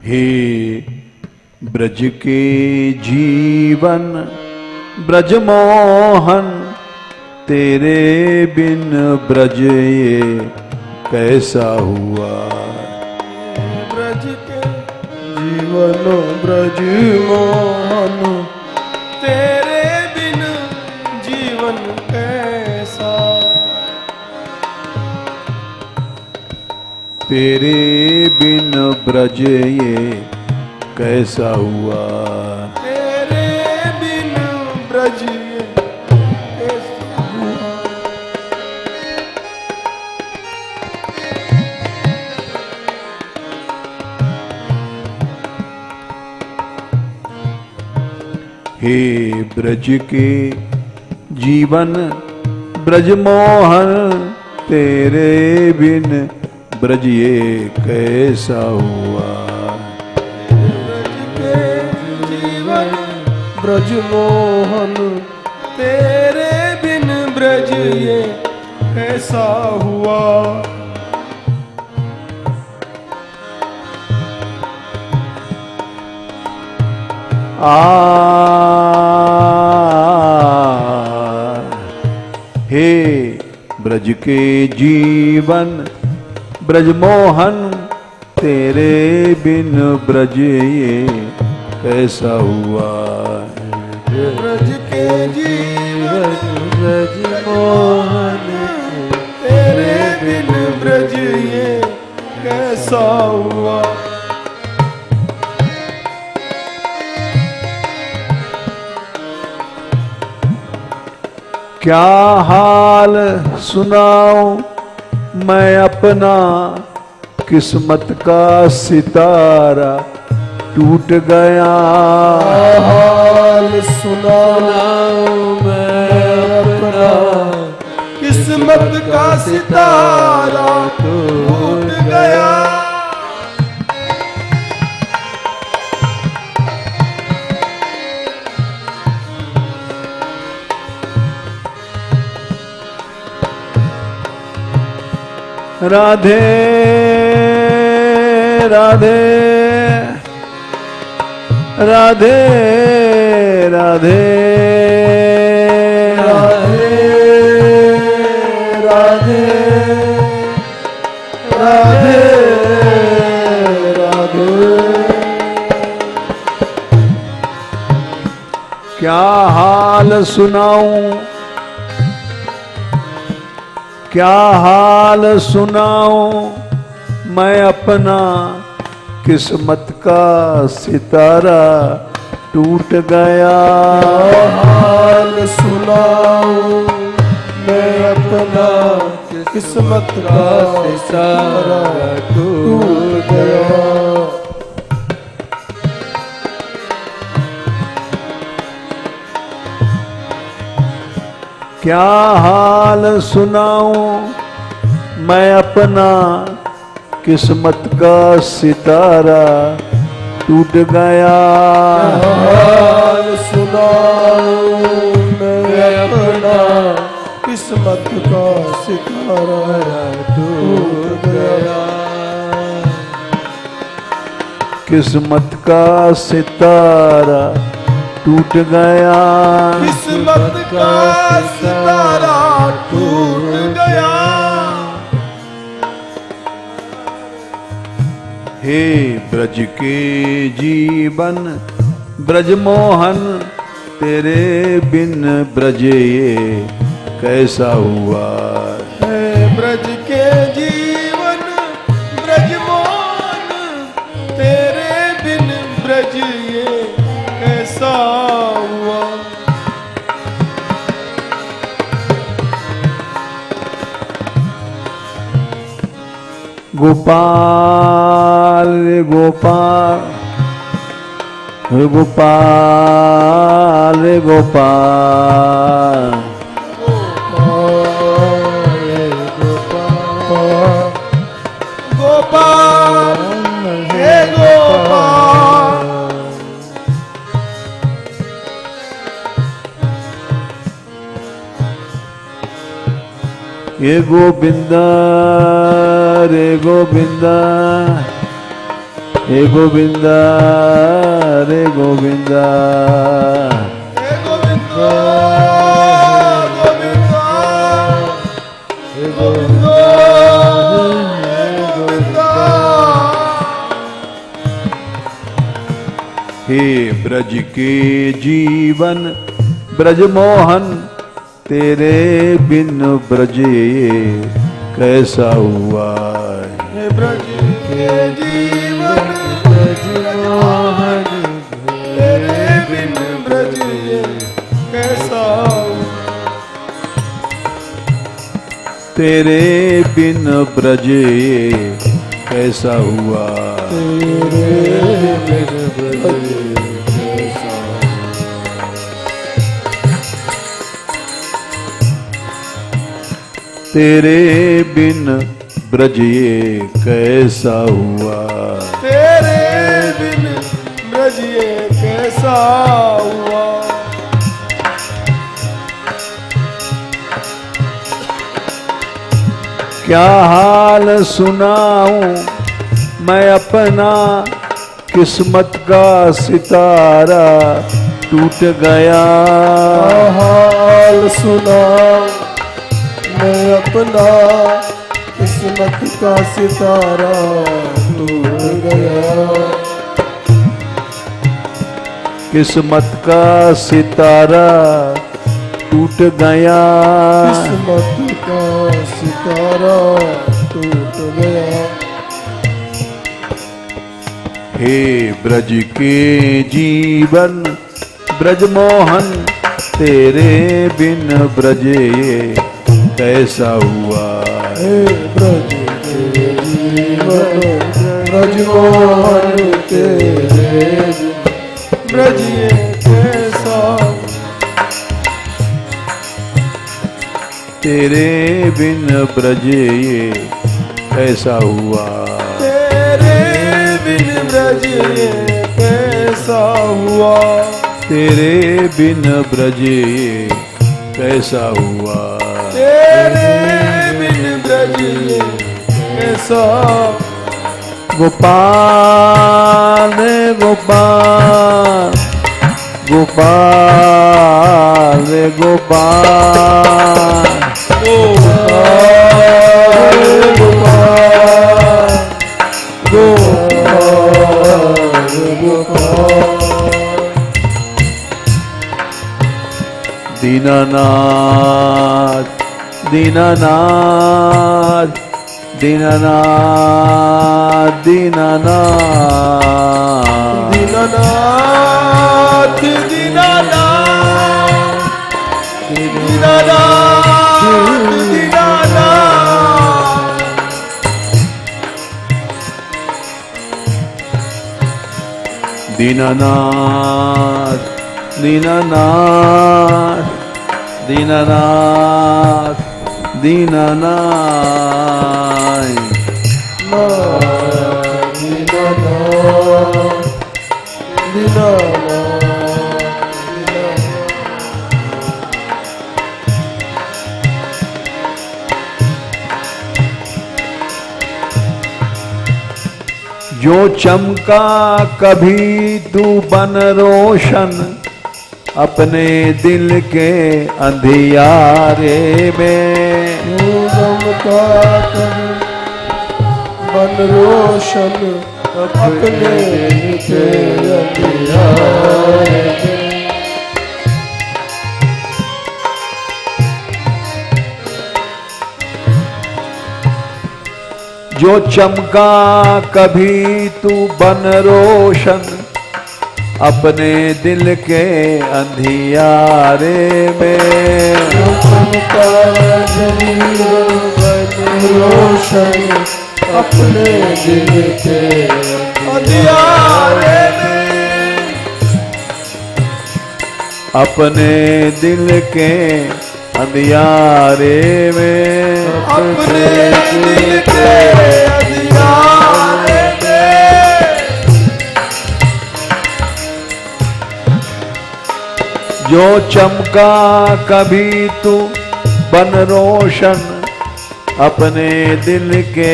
हे ब्रज के जीवन ब्रजमोहन, तेरे बिन ब्रज ये कैसा हुआ। ब्रज के जीवन ब्रजमोहन, तेरे बिन जीवन कैसा। तेरे बिन ब्रज ये कैसा हुआ। तेरे बिन ब्रज ये कैसा हुआ। हे ब्रज के जीवन ब्रजमोहन, तेरे बिन ब्रज ये कैसा हुआ। ब्रज के जीवन ब्रजमोहन, तेरे बिन ब्रज ये कैसा हुआ। हे ब्रज के जीवन ब्रजमोहन, तेरे बिन ब्रज ये कैसा हुआ। ब्रज के जीवन ब्रजमोहन, तेरे बिन ब्रज ये कैसा हुआ। क्या हाल सुनाऊं मैं अपना, किस्मत का सितारा टूट गया। हाल सुनाऊं मैं अपना, किस्मत का सितारा टूट गया। राधे राधे राधे राधे राधे राधे राधे राधे। क्या हाल सुनाऊं, क्या हाल सुनाऊं मैं अपना, किस्मत का सितारा टूट गया। हाल सुनाऊं मैं अपना, किस्मत का सितारा टूट गया। क्या हाल सुनाऊं मैं अपना, किस्मत का सितारा टूट गया। हाल सुनाऊं मैं अपना, किस्मत का सितारा टूट गया। किस्मत का सितारा टूट गया। किस्मत का सितारा टूट गया। हे ब्रज के जीवन ब्रजमोहन, तेरे बिन ब्रज ये कैसा हुआ। हे ब्रज के जीवन ब्रजमोहन, तेरे बिन ब्रज ये कैसा हुआ। गोपाल रे गोपाल, रे गोपाल रे गोपाल, गोपाल हे गोपाल। ये गोविंदा रे गोविंदा, हे गोविंदा रे गोविंदा हे गोविंदा गोविंदा हे गोविंदा गोविंदा। हे ब्रज के जीवन ब्रज मोहन तेरे बिन ब्रज ये कैसा हुआ। हे ब्रज के जीवन ब्रज मोहन तेरे बिन ब्रज ये कैसा हुआ। तेरे बिन ब्रज ये कैसा हुआ। तेरे बिन ब्रज कैसा तेरे बिन ब्रज ये कैसा हुआ। तेरे बिन ब्रज ये कैसा हुआ। क्या हाल सुनाऊं मैं अपना किस्मत का सितारा टूट गया। हाल सुना मैं अपना किस्मत का सितारा टूट गया। किस्मत का सितारा टूट गया। किस्मत का सितारा टूट गया। हे ब्रज के जीवन ब्रज मोहन तेरे बिन ब्रज ये कैसा हुआ। हे ब्रज के जीवन ब्रज मोहन तेरे ब्रज ये कैसा। तेरे बिन ब्रज ये कैसा हुआ। तेरे बिन ब्रज ये कैसा हुआ। तेरे बिन ब्रज ये कैसा हुआ। तेरे बिन ब्रज ये कैसा। गोपाल रे गोपाल गोपाल रे गोपाल गोपाल गोपाल गोपाल। दीनानाथ दीनानाथ दीनानाथ दीनानाथ दीनानाथ दीनानाथ दीनानाथ दीनानाथ दीनानाथ दीनानाथ दीनानाथ जो चमका कभी तू बन रोशन अपने दिल के अंधियारे में। चमका कभी बन रोशन अपने दिल के अंधियारे में। जो चमका कभी तू बन रोशन अपने दिल के अंधियारे में। जो चमका कभी बन रोशन अपने दिल के अंधियारे में। अपने दिल के अंधियारे में। अपने दिल के अंधियारे में। जो चमका कभी तू बन रोशन अपने दिल के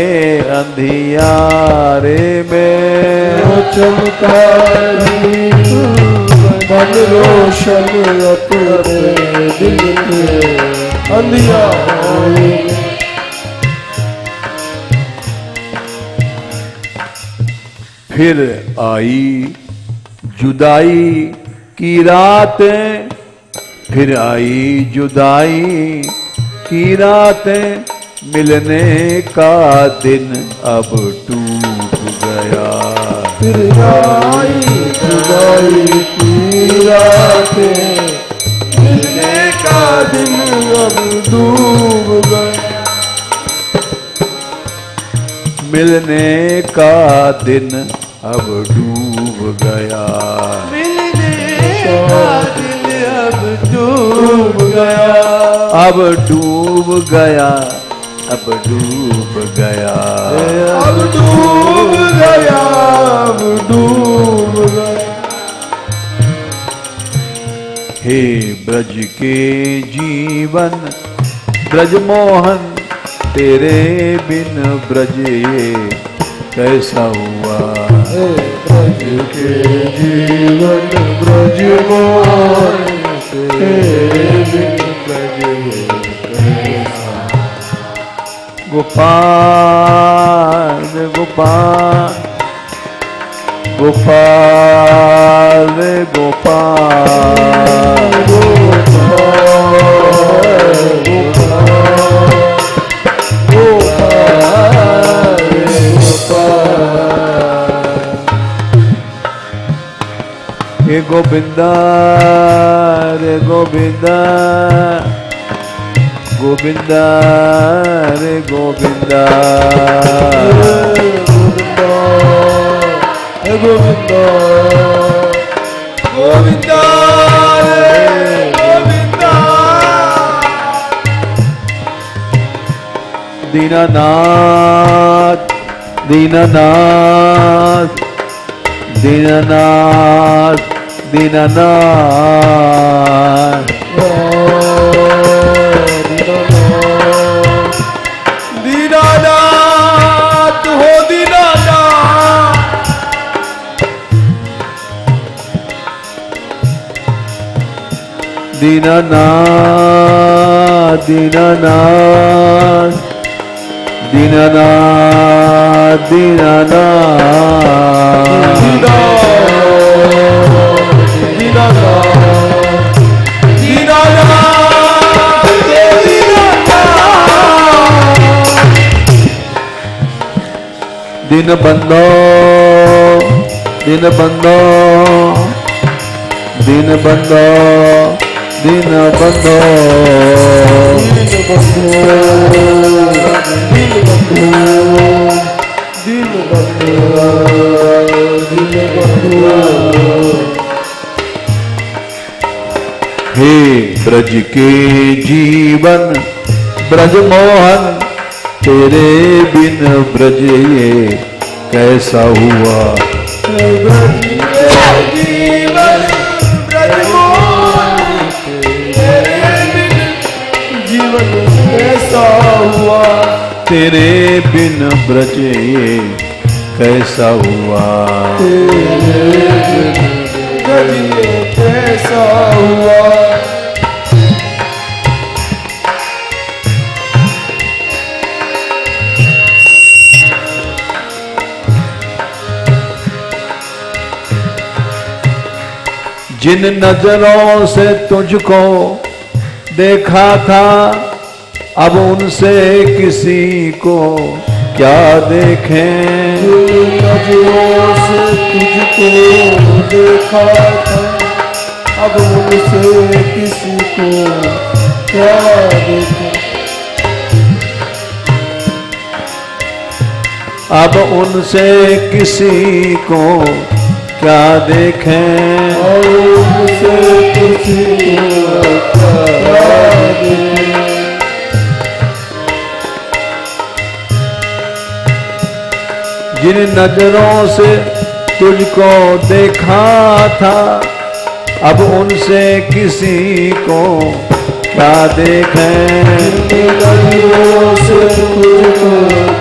अंधियारे में। चमका मन रोशन अपने दिल के अंधियारे में। फिर आई जुदाई की रातें, फिर आई जुदाई की रातें, मिलने का दिन अब टूट गया। फिर आई जुदाई की रातें, मिलने का दिन अब डूब गया। मिलने का दिन अब डूब गया। मिलने का दिन अब डूब गया। अब डूब गया, अब डूब गया, अब डूब गया, अब डूब गया। हे ब्रज के जीवन ब्रजमोहन, तेरे बिन ब्रज ये कैसा हुआ। हे ब्रज के जीवन ब्रजमोहन, तेरे बिन ब्रज ये कैसा। गोपाल गोपाल गोपाल गोपाल हे गोविंदा रे गोविंदा, गोविंदा रे गोविंदा, हे गोविंदा, गोविंदा रे गोविंदा। दीनानाथ दीनानाथ दीनानाथ दीनानाथ, दीनानाथ हो दीनानाथ। दीनानाथ दीनानाथ दीनानाथ दिन बंदो दिन बंदो दिन बंदो दिन बंदो हे ब्रज के जीवन ब्रजमोहन, तेरे बिन ब्रज ये कैसा हुआ। ब्रज के जीवन ब्रजमोहन, तेरे बिन जीवन कैसा हुआ। तेरे बिन ब्रज ये कैसा हुआ। तेरे बिन ब्रज ये कैसा हुआ। जिन नजरों से तुझको देखा था, अब उनसे किसी को क्या देखें। जिन नजरों से तुझको देखा था, अब उनसे किसी को क्या देखें। अब उनसे किसी को क्या देखें। और उनसे किसी को क्या देखें। जिन नजरों से तुझको देखा था, अब उनसे किसी को क्या देखें। जिन नजरों से तुझको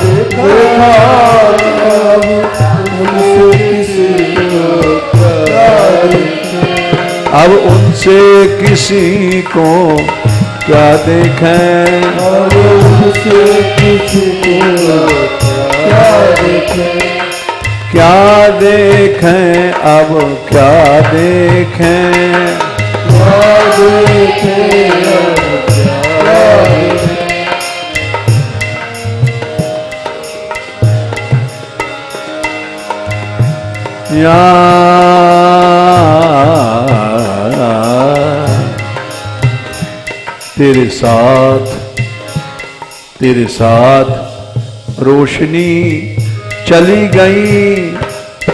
देखा था, अब उनसे किसी अब उनसे किसी को क्या देखें, अब उनसे किसी को क्या देखें, क्या देखें, अब क्या देखें, क्या देखें, अब क्या देखें। तेरे साथ रोशनी चली गई,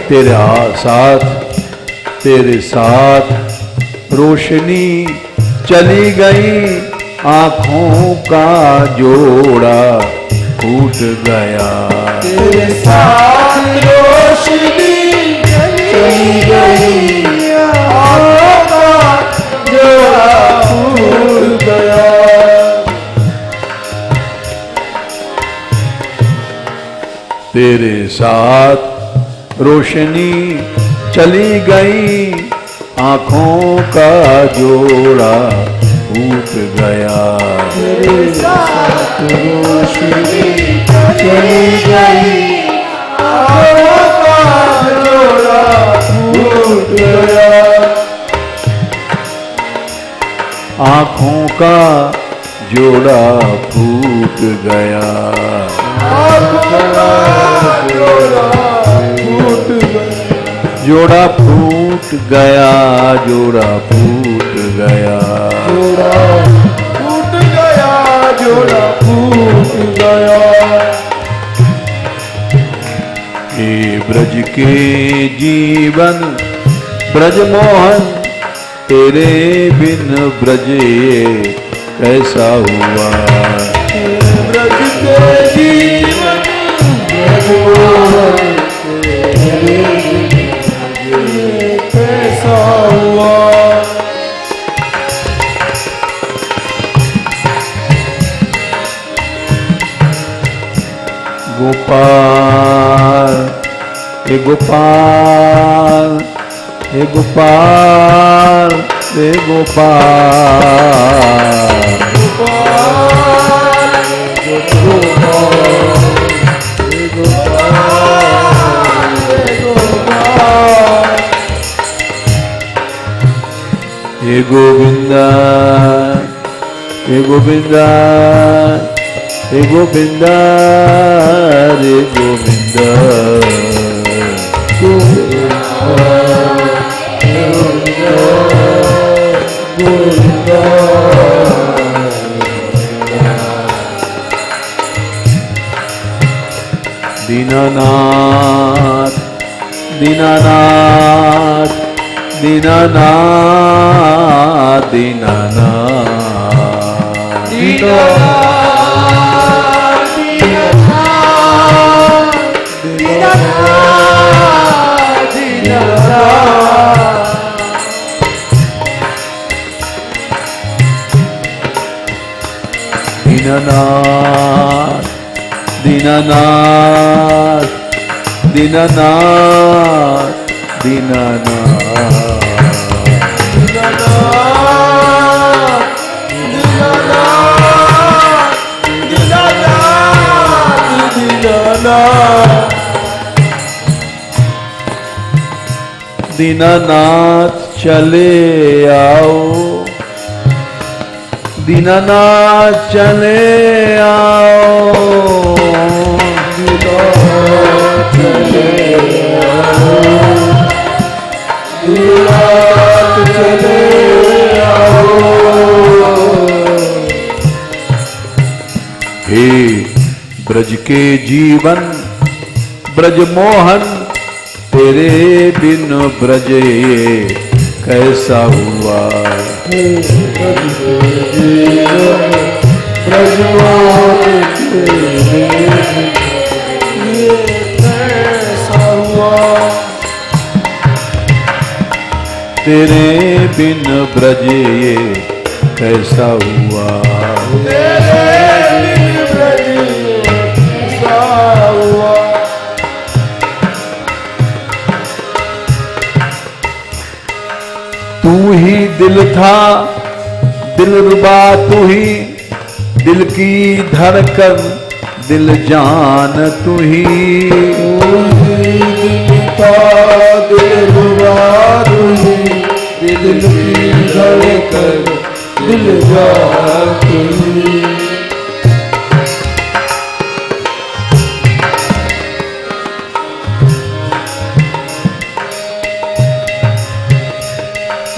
तेरे साथ रोशनी चली गई, आँखों का जोड़ा फूट गया। तेरे साथ रोशनी चली गई, आँखों का जोड़ा फूट गया। तेरे साथ रोशनी चली गई, आँखों का जोड़ा फूट गया। तेरे साथ रोशनी चली गई, आँखों का जोड़ा फूट गया। आँखों का जोड़ा फूट गया। आँखों का जोड़ा फूट गया। जोड़ा फूट गया, जोड़ा फूट गया, जोड़ा फूट गया, जोड़ा फूट गया। हे ब्रज के जीवन ब्रज मोहन, तेरे बिन ब्रज ये कैसा हुआ। ब्रज के जीवन ब्रज मोहन, तेरे बिन ये कैसा हुआ। गोपाल हे गोपाल, हे गोपाल, हे गोपाल, हे गोविंदा, हे गोविंदा, हे गोविंदा, रे गोविंदा, दीनानाथ, दीनानाथ, दीनानाथ, दीनानाथ, दीनानाथ, दीनानाथ, दीनानाथ, दीनानाथ, दीनानाथ चले आओ, दीनानाथ चले आओ, दीनानाथ चले आओ, दीनानाथ चले आओ। हे ब्रज के जीवन ब्रज मोहन, तेरे बिन ब्रज ये कैसा हुआ। ब्रज मोहन, तेरे ये कैसा हुआ। तेरे बिन ब्रज ये कैसा हुआ। तेरे बिन ब्रज ये कैसा हुआ। तू ही दिल था दिलरुबा, तू ही दिल की धड़कन, दिल जान तू ही। दिल का दिलरुबा तू ही, दिल की धड़कन, दिल जान तू ही।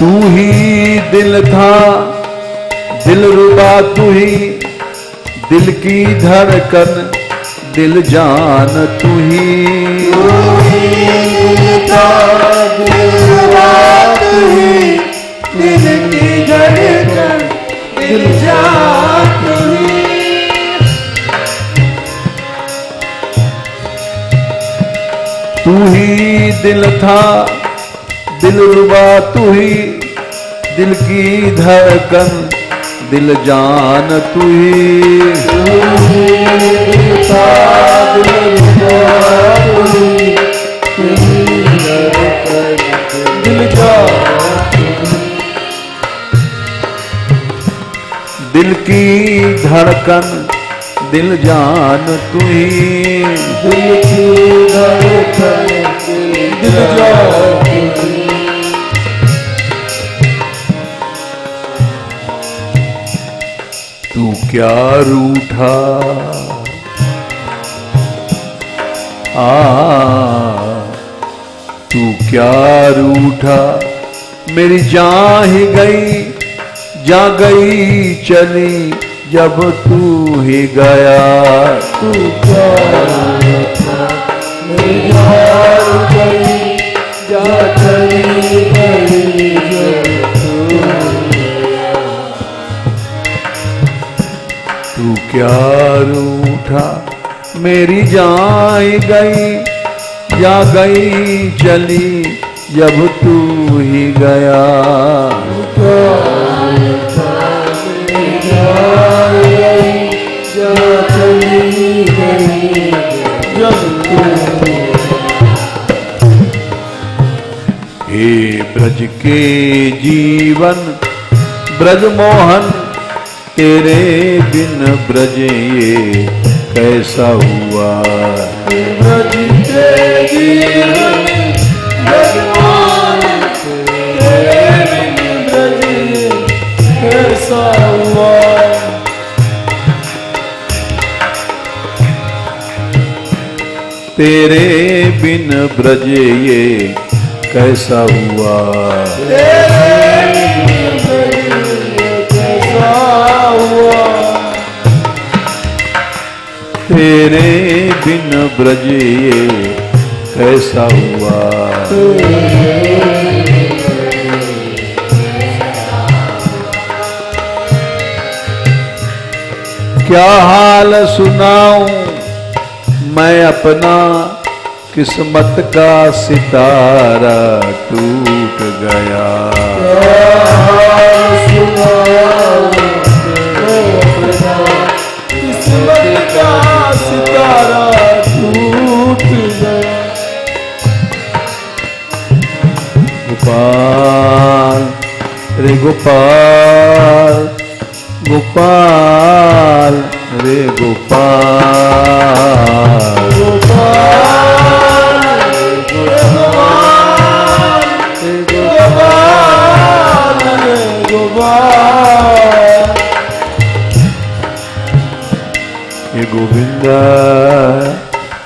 तू ही दिल था दिलरुबा, तू ही दिल की धड़कन, दिल जान तू ही। दिल का दिलरुबा तू ही, दिल की धड़कन, दिल जान तू ही। तू ही दिल था दिलरुबा, तू ही दिल की धड़कन, दिल जान तू ही। दिल का दिलरुबा तू ही, दिल जान तू ही। दिल की धड़कन, दिल जान तू ही। दिल की धड़कन, दिल जान तू ही। तू क्या रूठा तू क्या रूठा, मेरी जान ही गई, जा गई चली जब तू ही गया। तू क्या रूठा, मेरी जान गई, जा चली गई जब तू गया। तू क्या रूठा, मेरी जान गई, जा गई चली जब तू ही गया। हे ब्रज के जीवन ब्रज मोहन, तेरे बिन ब्रज ये कैसा हुआ। ब्रज के जीवन ब्रज मोहन, तेरे बिन ब्रज ये कैसा हुआ। तेरे बिन ब्रज ये कैसा हुआ। तेरे बिन ब्रज ये कैसा हुआ। तेरे बिन ब्रज ये कैसा हुआ। क्या हाल सुनाऊं मैं अपना, किस्मत का सितारा टूट गया। किस्मत का सितारा टूट गया। गोपाल रे गोपाल, गोपाल रे गोपाल। हे गोविंदा,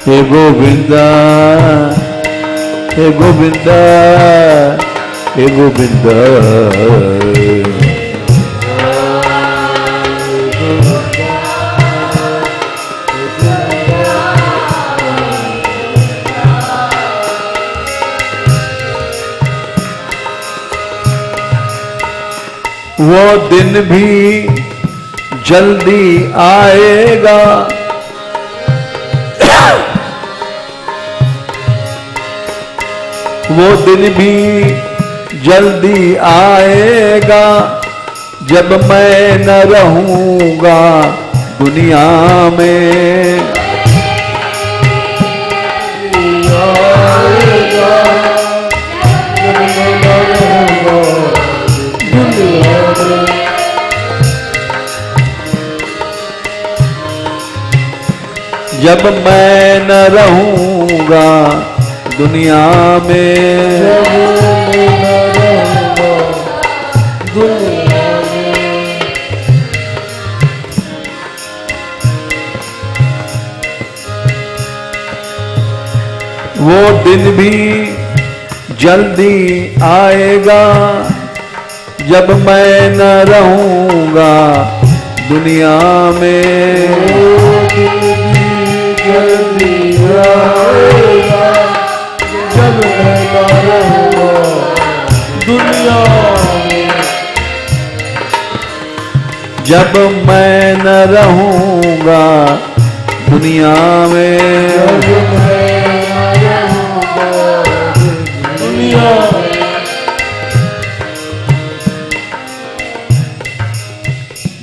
हे गोविंदा, हे गोविंदा, हे गोविंदा। वो दिन भी जल्दी आएगा, वो दिन भी जल्दी आएगा, जब मैं न रहूंगा दुनिया में। जब मैं न रहूंगा दुनिया में, दुनिया में वो दिन भी जल्दी आएगा जब मैं न रहूंगा दुनिया में। जल्दी आएगा जब मैं न रहूंगा दुनिया में, जब मैं न रहूंगा दुनिया में, जब मैं न रहूंगा दुनिया में।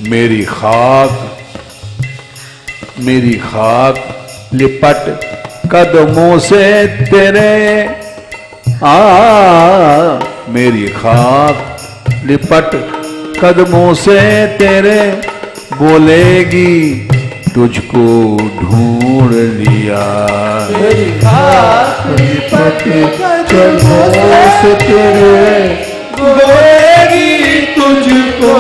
मेरी खाक लिपट कदमों से तेरे, मेरी खाक लिपट कदमों से तेरे, बोलेगी तुझको ढूंढ लिया। मेरी खाक लिपट कदमों से तेरे, बोलेगी तुझको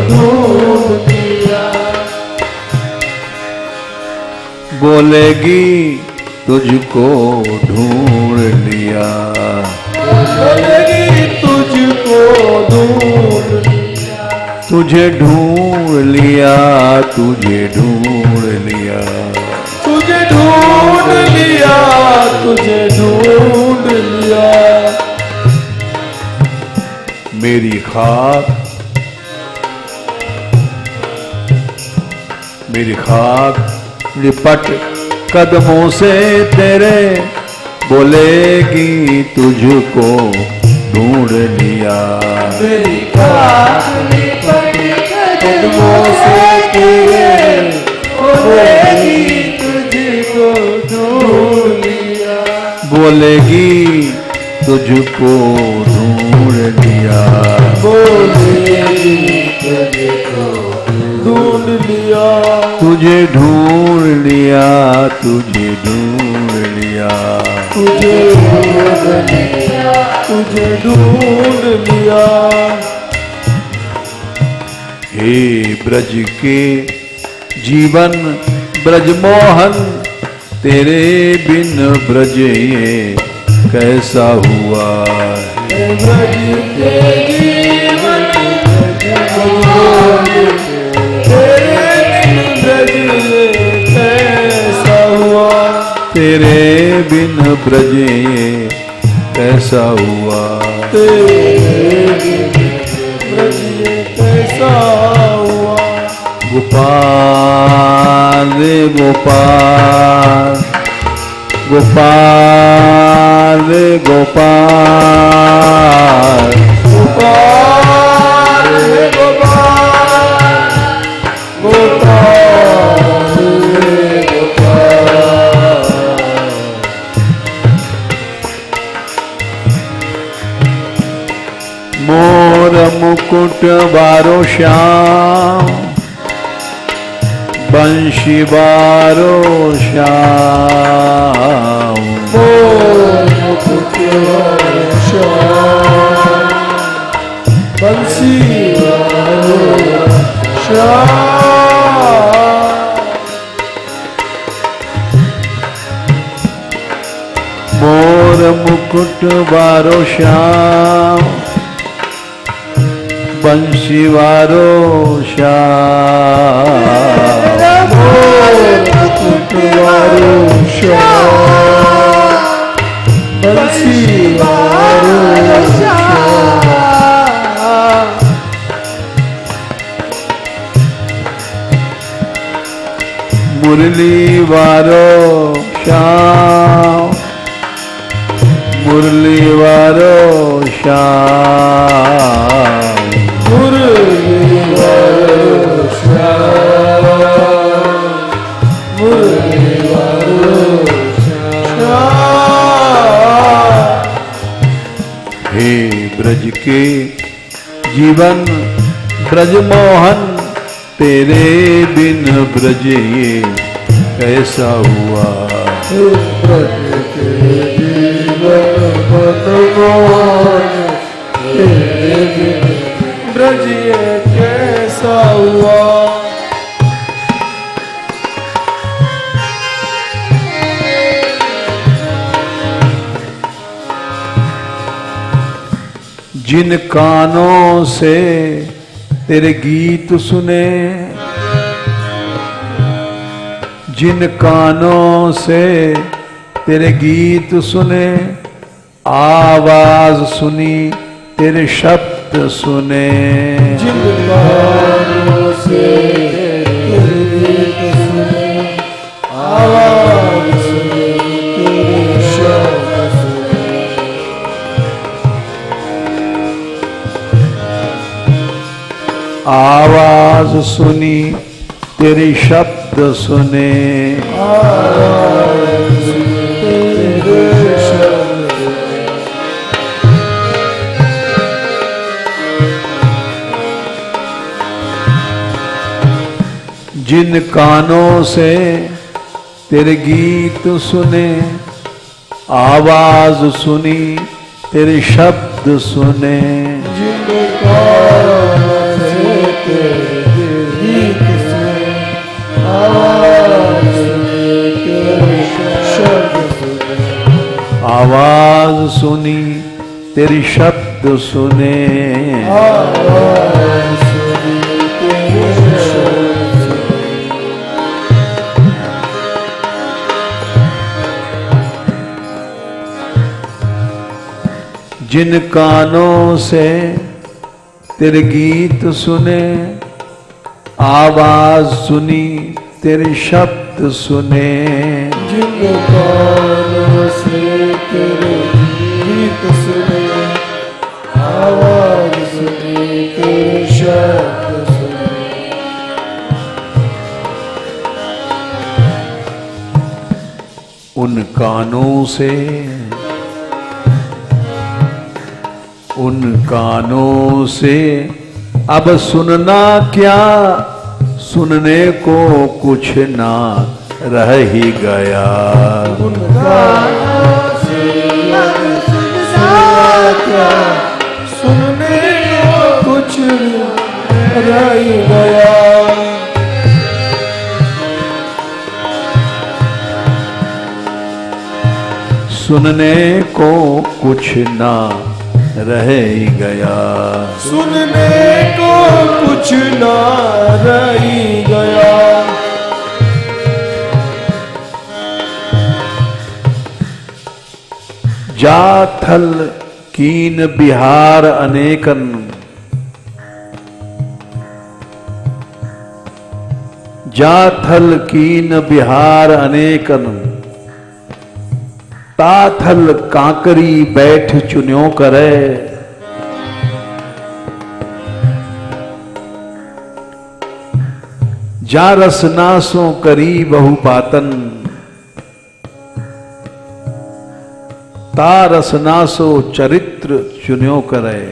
ढूंढ लिया। बोलेगी तुझको ढूंढ लिया, बोलेगी तुझको ढूंढ लिया। तुझे ढूंढ लिया, तुझे ढूंढ लिया, तुझे ढूंढ लिया, तुझे ढूंढ लिया। मेरी खाक लिपट कदमों से तेरे, बोलेगी तुझको ढूंढ लिया। मेरी खाक लिपट कदमों से तेरे, बोलेगी तुझको ढूंढ लिया। बोलेगी तुझको ढूंढ लिया, बोलेगी तुझको ढूंढ लिया। तुझे ढूंढ लिया, तुझे ढूंढ लिया, तुझे ढूंढ लिया, तुझे ढूंढ लिया। हे ब्रज के जीवन ब्रजमोहन, तेरे बिन ब्रज ये कैसा हुआ। हे ब्रज के जीवन ब्रजमोहन, तेरे बिन ब्रज ये कैसा हुआ। तेरे बिन ब्रज ये कैसा हुआ। तेरे बिन ब्रज ये कैसा हुआ। गोपाल रे गोपाल, गोपाल रे गोपाल, गोपाल हे गोपाल, गोपाल हे गोपाल। मोर मुकुट बारो श्याम, बंशी बारो श्याम। मोर मुकुट बारो श्याम, बंसी बारो श्याम। मोर मुकुट बारो श्याम, बंशी बारो श्याम। मोर मुकुट बारो श्याम, बंसी बारो श्याम। मुरली बारो श्याम, मुरली बारो श्याम। मुरली बारो श्याम, मुरली बारो श्याम। हे ब्रज के जीवन ब्रजमोहन, तेरे बिन ब्रज ये कैसा हुआ। हे ब्रज के जीवन मनमोहन, तेरे बिन ब्रज ये कैसा हुआ। जिन कानों से तेरे गीत सुने, जिन कानों से तेरे गीत सुने, आवाज सुनी तेरे शब्द सुने। जिन कानों से तेरे गीत सुने, आवाज सुनी तेरे शब्द सुने। आवाज सुनी तेरे शब्द सुने। आवाज सुनी तेरे शब्द सुने। जिन कानों से तेरे गीत सुने, आवाज सुनी तेरे शब्द सुने। जिन कानों से तेरे गीत सुने, आवाज सुनी तेरे शब्द सुने। आवाज सुनी तेरी शब्द सुने। आवाज सुनी तेरे शब्द सुने। जिन कानों से तेरे गीत सुने, आवाज सुनी तेरे शब्द सुने। जिन कानों से तेरे गीत सुने, आवाज सुनी तेरे शब्द सुने। उन कानों से, उन कानों से अब सुनना क्या, सुनने को कुछ ना रह ही गया। उन कानों से अब सुनना क्या, सुनने को कुछ रह ही गया। सुनने को कुछ ना रह ही गया। सुनने को कुछ ना रह ही गया। जाथल कीन बिहार अनेकन, जाथल कीन बिहार अनेकन, ताथल कांकरी बैठ चुन्यो करे। जा रसनासों करी बहु पातन, ता रसनासो चरित्र चुन्यो करे।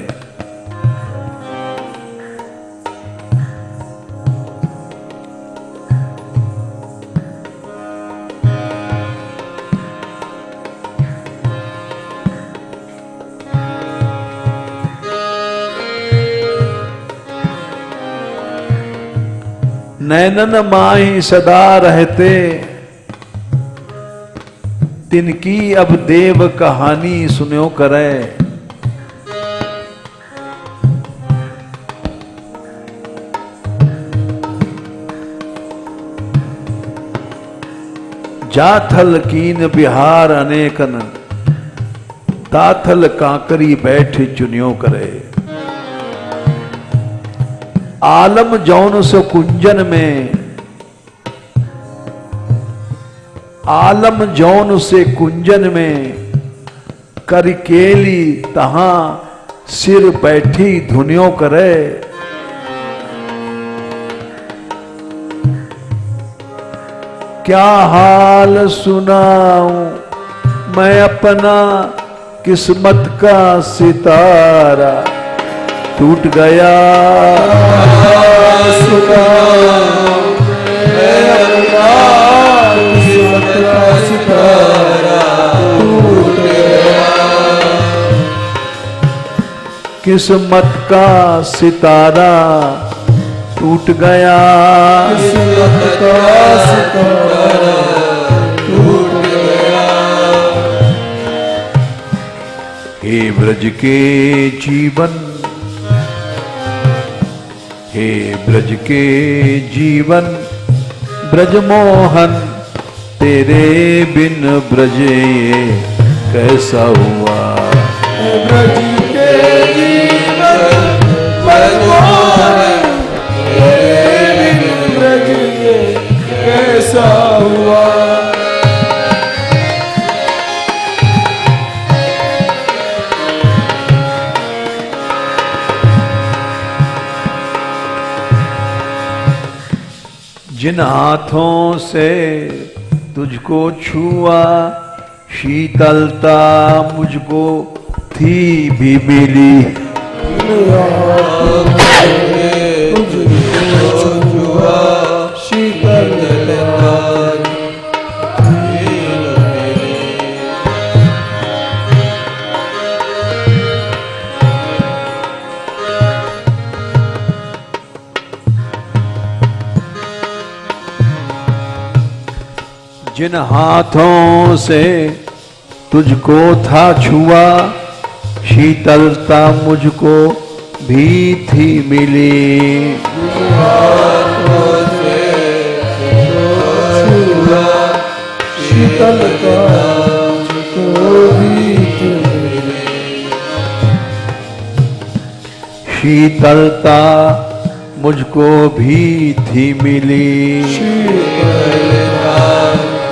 नैनन माही सदा रहते, तिनकी अब देव कहानी सुन्यो करे। जाथल कीन बिहार अनेकन, ताथल कांकरी बैठ चुन्यो करे। आलम जौन सो कुंजन में, आलम जौन से कुंजन में, करकेली तहां सिर बैठी धुनियों करे। क्या हाल सुनाऊं मैं अपना, किस्मत का सितारा टूट गया। सुनाऊं मैं अपना किस्मत का सितारा टूट गया, किस्मत का सितारा टूट गया। हे ब्रज के जीवन, हे ब्रज के जीवन, ब्रज मोहन तेरे बिन ब्रज ये कैसा हुआ। हे ब्रज के जीवन ब्रज मोहन तेरे बिन ब्रज ये कैसा हुआ। जिन हाथों से तुझको छुआ, शीतलता मुझको थी भी मिली। जिन हाथों से तुझको था छुआ, शीतलता मुझको भी थी मिली। शीतलता मुझको भी थी मिली। शीतलता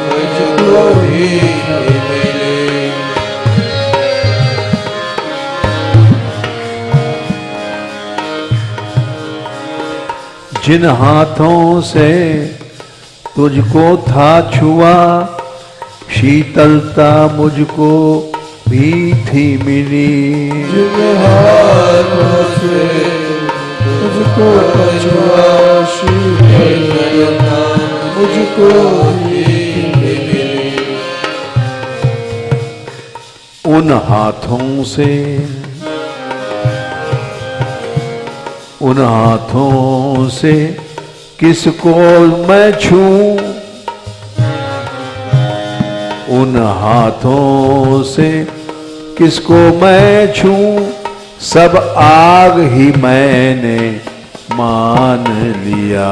मुझको भी थी मिली। जिन हाथों से तुझको था छुआ, शीतलता मुझको भी थी मिली। जिन हाथों से तुझको छुआ, शीतलता मुझको भी थी मिली। उन हाथों से, उन हाथों से किसको मैं छूं, उन हाथों से किसको मैं छूं, सब आग ही मैंने मान लिया।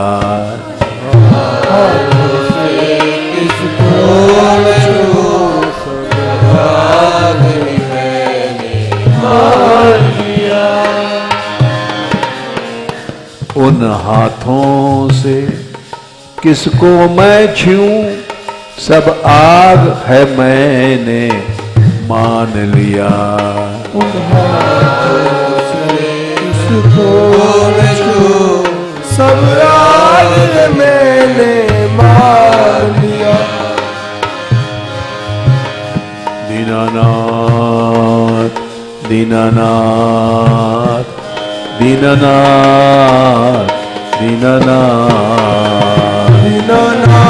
हाथों से किसको मैं छूं, सब आग ही मैंने मान लिया। उन हाथों से किसको मैं छूं, सब आग है मैंने मान लिया। उन हाथों से किसको मैं छूं, सब आग है मैंने मान लिया। दीनानाथ दीनानाथ दीनानाथ दीनानाथ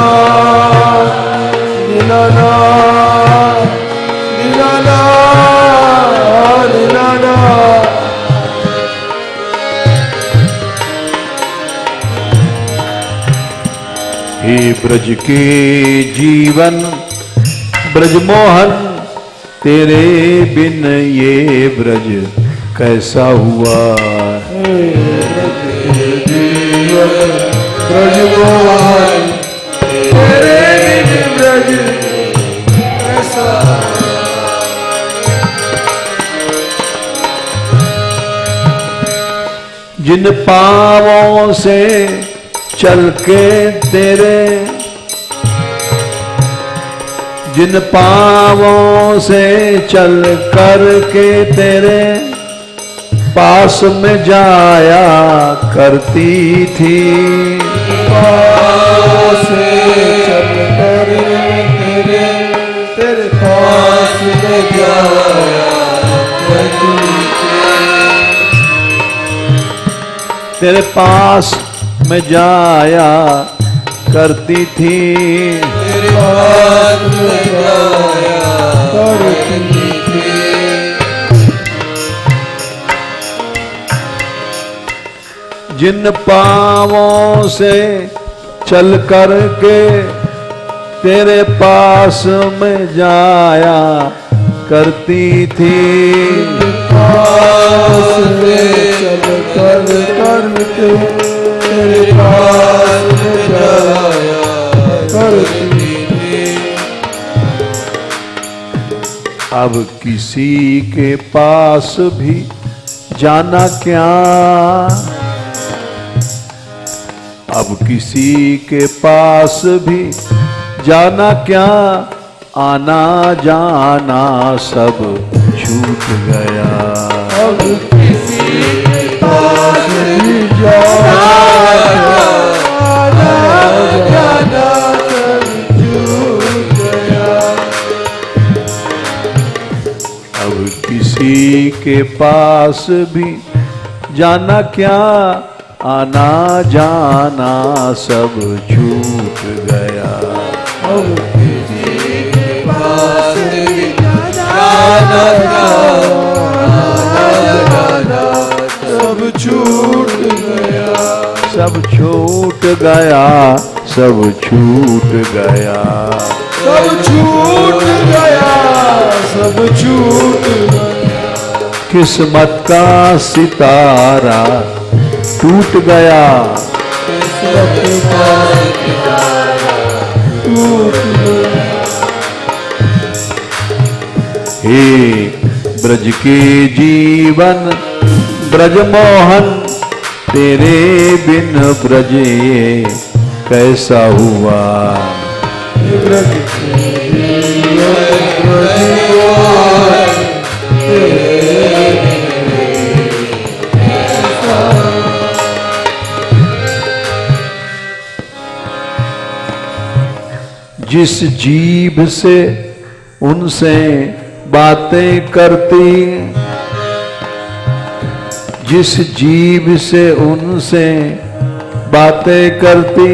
दीनानाथ दीनानाथ दीनानाथ दीनानाथ। हे ब्रज के जीवन ब्रज मोहन तेरे बिन ये ब्रज कैसा हुआ। ब्रज मोहन तेरे बिन ब्रज कैसा। जिन पांवों से चल के तेरे, जिन पांवों से चल कर के तेरे पास में जाया करती थी। पास से चल कर तेरे तेरे पास में जाया करती थी। तेरे पास में जाया करती थी। तेरे पास में जाया करती थी। जिन पांवों से चल कर के तेरे पास में जाया करती थी, पास में चल कर के तेरे पास में जाया करती थी। अब किसी के पास भी जाना क्या, अब किसी के पास भी जाना क्या, आना जाना सब छूट गया। अब किसी के पास भी जाना, आना जाना सब छूट गया। अब किसी के पास भी जाना क्या, आना जाना सब छूट गया। अब किसी के पास भी जाना, आना जाना सब छूट गया। सब छूट गया, सब छूट गया, सब छूट गया, सब छूट गया। किस्मत का सितारा टूट गया, किस्मत का सितारा टूट गया। हे ब्रज के जीवन ब्रजमोहन, तेरे बिन ब्रज ये कैसा हुआ। ब्रज के जीवन ब्रजमोहन, तेरे कैसा। जिस जीभ से उनसे बातें करती, जिस जीभ से उनसे बातें करती,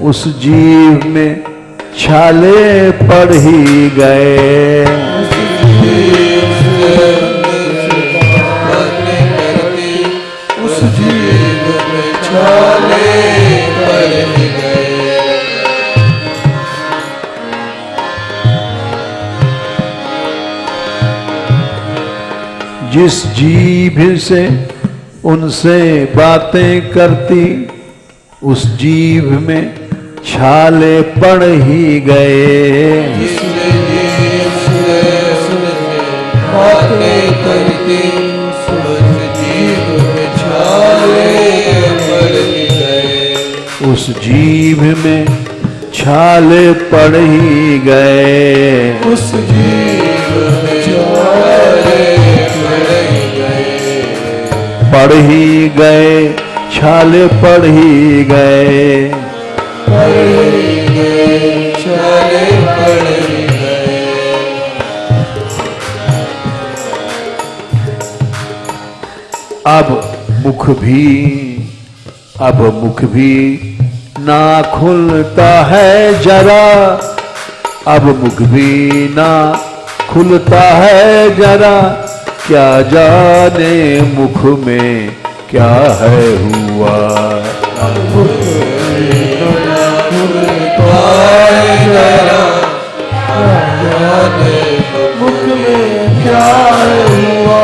उस जीभ में छाले पड़ ही गए। उस जीव में छाले पड़ गए। जिस जीभ से उनसे बातें करती, उस जीभ में छाले पड़ ही गए। जिस जीव से बातें करती, उस जीव में छाले पड़ गए। उस जीभ में छाले पड़ ही गए। उस जीव में छाले पड़ ही गए, छाले पड़ ही गए। पड़ ही गए, छाले पड़ ही गए। अब मुख भी ना खुलता है जरा, अब मुख भी ना खुलता है जरा, क्या जाने मुख में क्या है हुआ। मुख में क्या हुआ।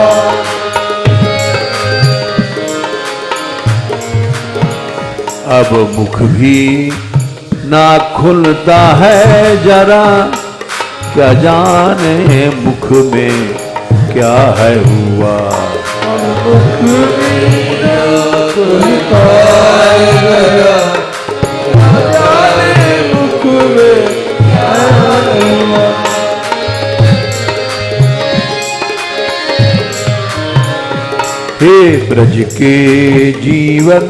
अब मुख भी ना खुलता है जरा, क्या जाने मुख में क्या है हुआ। मुख में ना खुलता है जरा, क्या जाने मुख में क्या हुआ। हे ब्रज के जीवन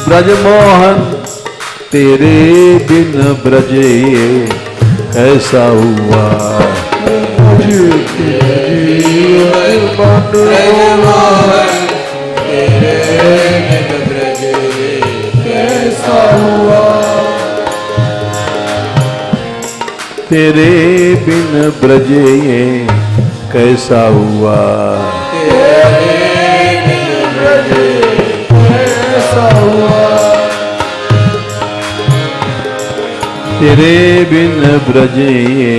ब्रजमोहन, तेरे बिन ब्रज ये कैसा हुआ। ब्रज के जीवन ब्रजमोहन, तेरे बिन ब्रज ये कैसा हुआ। तेरे बिन ब्रज ये कैसा हुआ। तेरे बिन ब्रज कैसा तेरे बिन ब्रज ये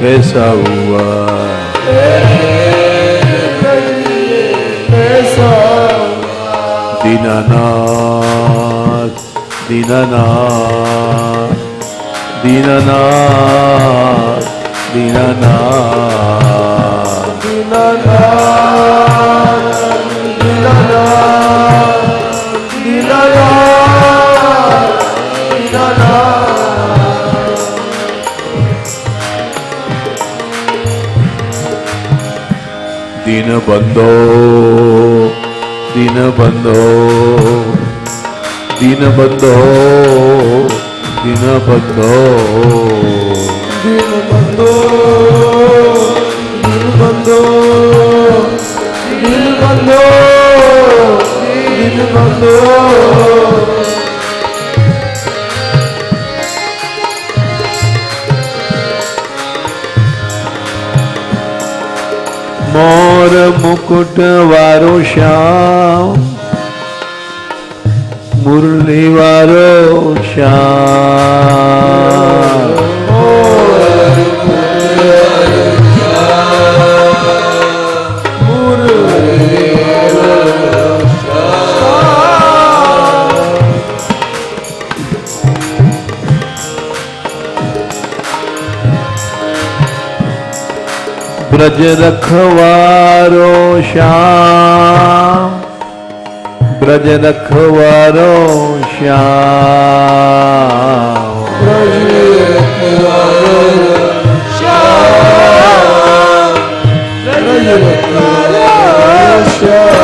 कैसा हुआ, दीनानाथ दीनानाथ दीनानाथ दीनानाथ दीन बंधो दीन बंधो दीन बंधो दीन बंधो दीन बंधो दीन बंधो दीन बंधो दीन बंधो मोर मुकुट वारो श्याम मुरली वारो श्याम ब्रज रखवारो श्याम ब्रज रखवारो श्याम ब्रज रखवारो श्याम ब्रज रखवारो श्याम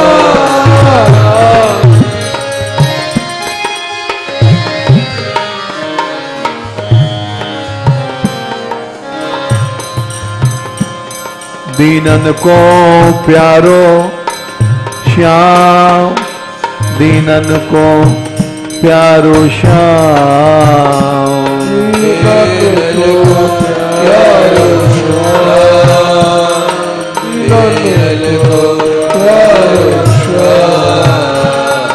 दीनन को प्यारो श्याम दीनन को प्यारो श्याम दीनन को प्यारो श्याम दीनन को प्यारो श्याम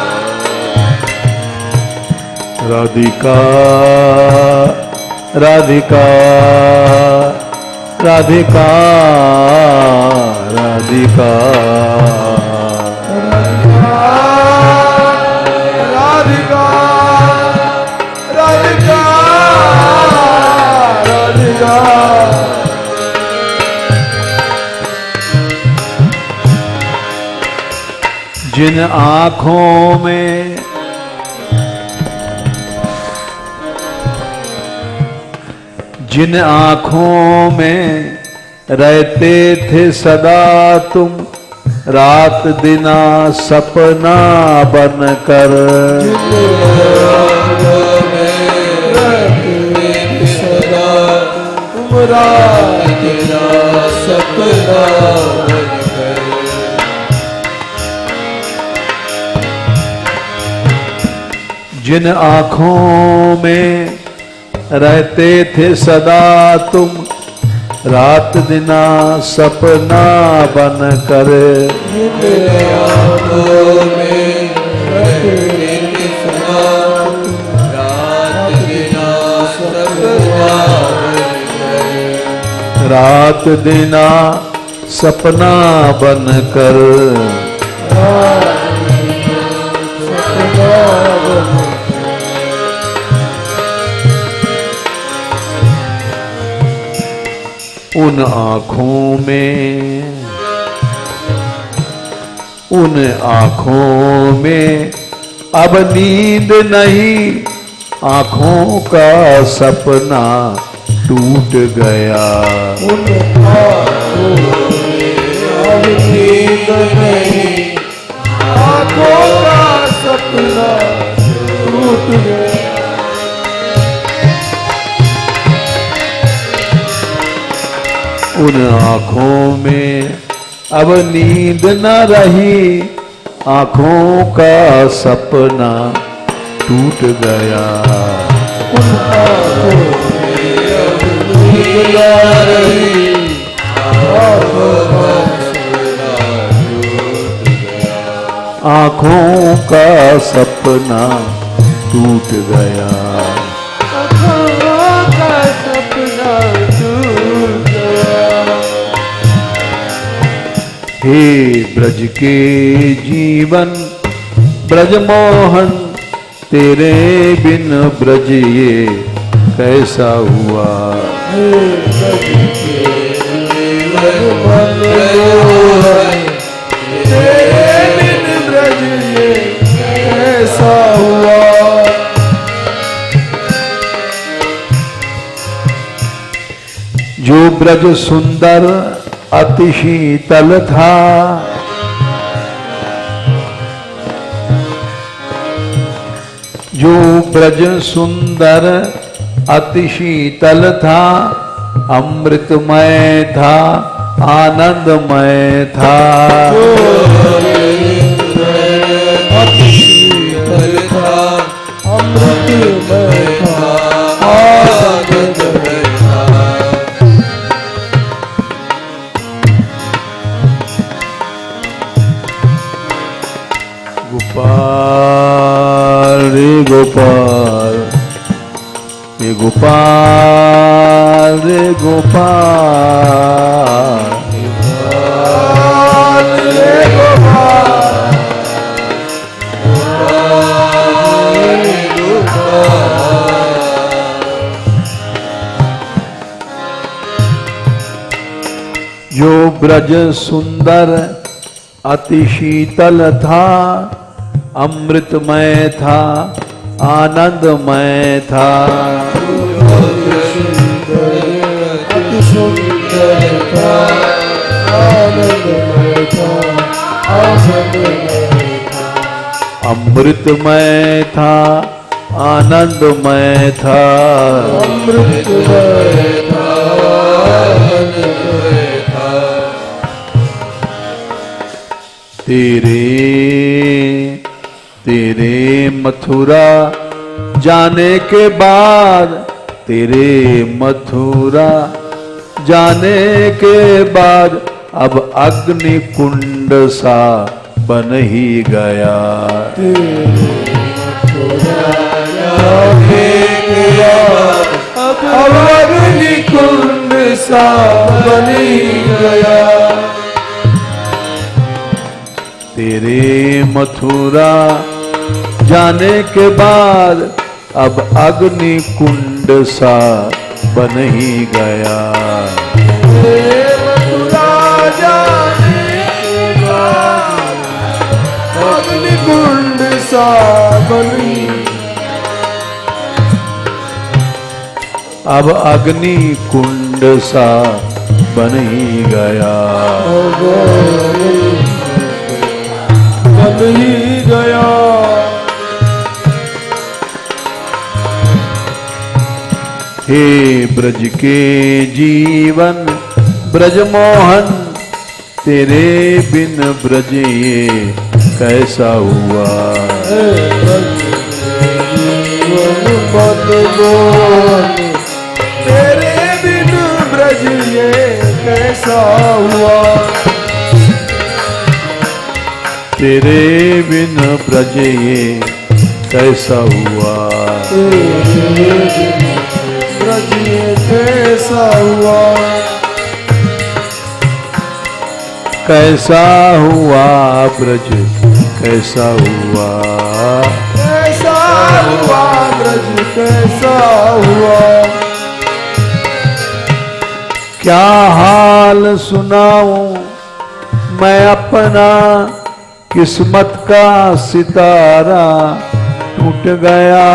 राधिका राधिका राधिका राधिका राधिका राधिका राधिका जिन आँखों में जिन आँखों में रहते थे सदा तुम रात दिना सपना बनकर सदा तुम रात दिना सपना बनकर जिन आँखों में रहते थे सदा तुम रात दिना सपना बनकर रात दिना सपना बनकर उन आँखों में अब नींद नहीं आँखों का सपना टूट गया उन आँखों में अब नींद नहीं आँखों का सपना टूट गया उन आँखों में अब नींद न रही आँखों का सपना टूट गया उन आँखों में अब नींद न रही आँखों का सपना टूट गया आँखों का सपना टूट गया हे ब्रज के जीवन ब्रजमोहन, तेरे बिन ब्रज ये कैसा हुआ। हे ब्रज के जीवन ब्रजमोहन, तेरे बिन ब्रज ये कैसा हुआ। जो ब्रज सुंदर अति शीतल था, जो ब्रज सुंदर अति शीतल था, अमृतमय था, आनंदमय था। जो अति शीतल था, अमृतमय था, आनंदमय था। गोपाल रे गोपाल, ये गोपाल रे गोपाल, गोपाल रे गोपाल, गोपाल रे गोपाल। जो ब्रज सुंदर अति शीतल था, अमृतमय था, आनंदमय था। अति सुंदर था, आनंदमय था, आनंदमय था। अमृतमय था, आनंदमय था। अमृतमय था, आनंदमय था। तेरे मथुरा जाने के बाद, तेरे मथुरा जाने के बाद, अब अग्नि कुंड सा बन ही गया। अब अग्नि कुंड सा बन ही गया। तेरे मथुरा जाने के बाद, अब अग्नि कुंड सा बन ही गया। मथुरा जाने के बाद, अग्नि कुंड सा बन ही। अब अग्नि कुंड सा बन ही गया। बन ही गया। हे ब्रज के जीवन ब्रजमोहन, तेरे बिन ब्रज ये कैसा हुआ। हे ब्रज के जीवन ब्रजमोहन, तेरे बिन ब्रज ये कैसा हुआ। तेरे बिन ब्रज ये कैसा हुआ। ब्रज ये कैसा हुआ। कैसा हुआ ब्रज कैसा हुआ। कैसा हुआ ब्रज कैसा हुआ। क्या हाल सुनाऊं मैं अपना, किस्मत का सितारा टूट गया।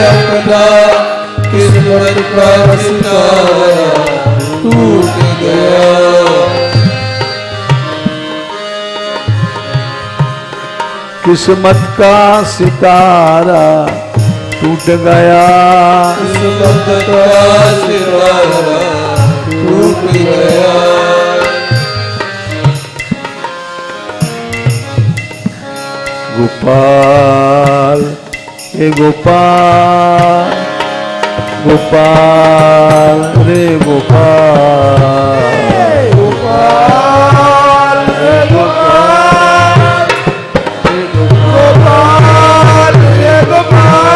अपना किस्मत का सितारा टूट गया। किस्मत का सितारा टूट गया। किस्मत का सितारा टूट गया। गोपाल हे गोपाल, गोपाल रे गोपाल, गोपाल रे गोपाल, गोपाल रे गोपाल।